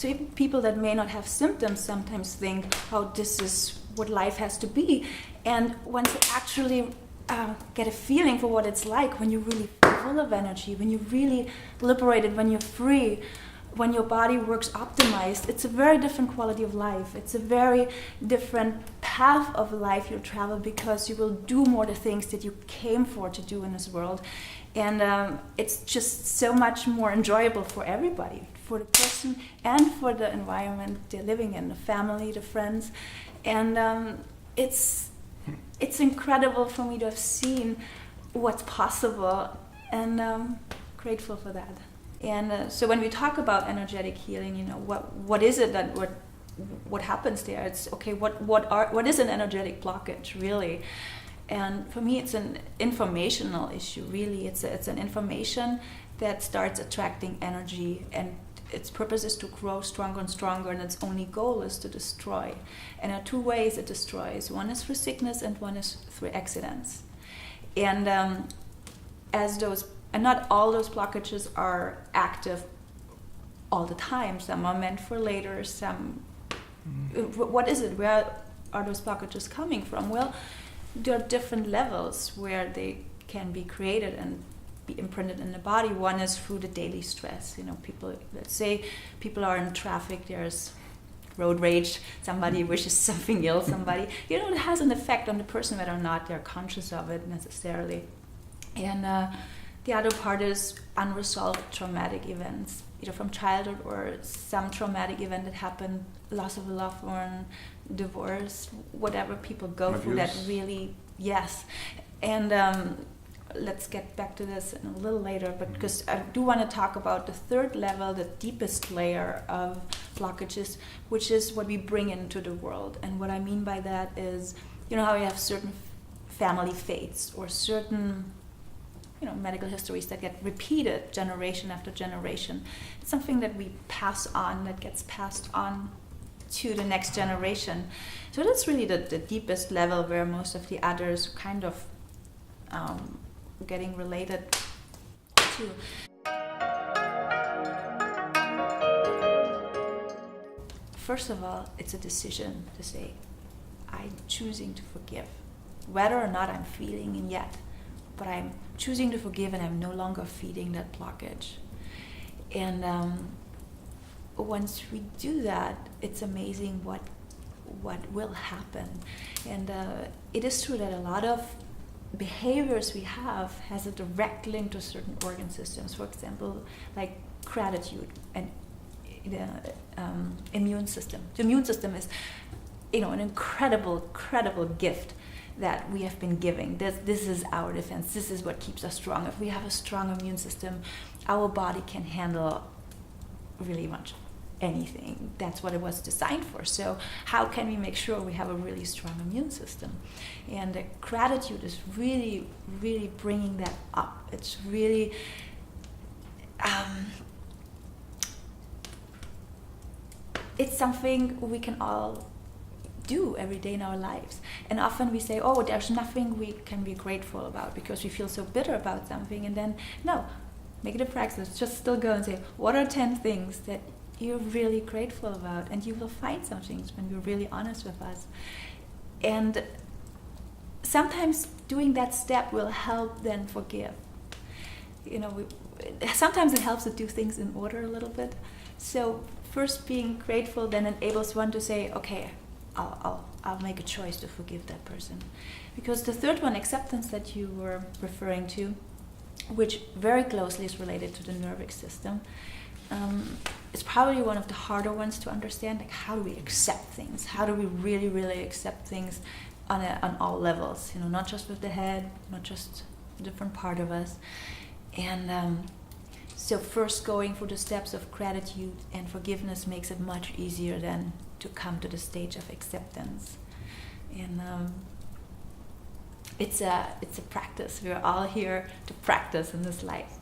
So even people that may not have symptoms sometimes think, oh, this is what life has to be. And once you actually get a feeling for what it's like when you're really full of energy, when you're really liberated, when you're free, when your body works optimized, it's a very different quality of life. It's a very different path of life you'll travel, because you will do more the things that you came for to do in this world. And it's just so much more enjoyable for everybody, for the person and for the environment they're living in, the family, the friends. And it's incredible for me to have seen what's possible, and grateful for that. And so when we talk about energetic healing, what is it that what happens there? It's okay. What is an energetic blockage really? And for me, it's an informational issue. Really, it's an information that starts attracting energy, and its purpose is to grow stronger and stronger, and its only goal is to destroy. And there are two ways it destroys. One is through sickness, and one is through accidents. And and not all those blockages are active all the time. Some are meant for later, some... What is it? Where are those blockages coming from? Well, there are different levels where they can be created and be imprinted in the body. One is through the daily stress. Let's say people are in traffic, there's road rage, somebody wishes something ill, somebody... it has an effect on the person whether or not they're conscious of it necessarily. And the other part is unresolved traumatic events, either from childhood or some traumatic event that happened, loss of a loved one, divorce, whatever people go through that really, yes. And let's get back to this a little later, but because I do want to talk about the third level, the deepest layer of blockages, which is what we bring into the world. And what I mean by that is, how you have certain family fates or certain medical histories that get repeated generation after generation. It's something that we pass on, that gets passed on to the next generation. So that's really the deepest level where most of the others kind of getting related to. First of all, it's a decision to say, I'm choosing to forgive, whether or not I'm feeling it yet. But I'm choosing to forgive, and I'm no longer feeding that blockage. And once we do that, it's amazing what will happen. And it is true that a lot of behaviors we have has a direct link to certain organ systems. For example, like gratitude and the immune system. The immune system is, an incredible gift that we have been giving. This is our defense. This is what keeps us strong. If we have a strong immune system, our body can handle really much anything. That's what it was designed for. So how can we make sure we have a really strong immune system? And gratitude is really, really bringing that up. It's really... it's something we can all do every day in our lives. And often we say, oh, there's nothing we can be grateful about because we feel so bitter about something. And then, no, make it a practice. Just still go and say, what are 10 things that you're really grateful about? And you will find some things when you're really honest with us. And sometimes doing that step will help then forgive. Sometimes it helps to do things in order a little bit. So first being grateful then enables one to say, okay, I'll make a choice to forgive that person. Because the third one, acceptance, that you were referring to, which very closely is related to the nervous system, is probably one of the harder ones to understand. Like, how do we accept things? How do we really, really accept things on all levels? Not just with the head, not just a different part of us. And so first going through the steps of gratitude and forgiveness makes it much easier than to come to the stage of acceptance. And it's a practice. We're all here to practice in this life.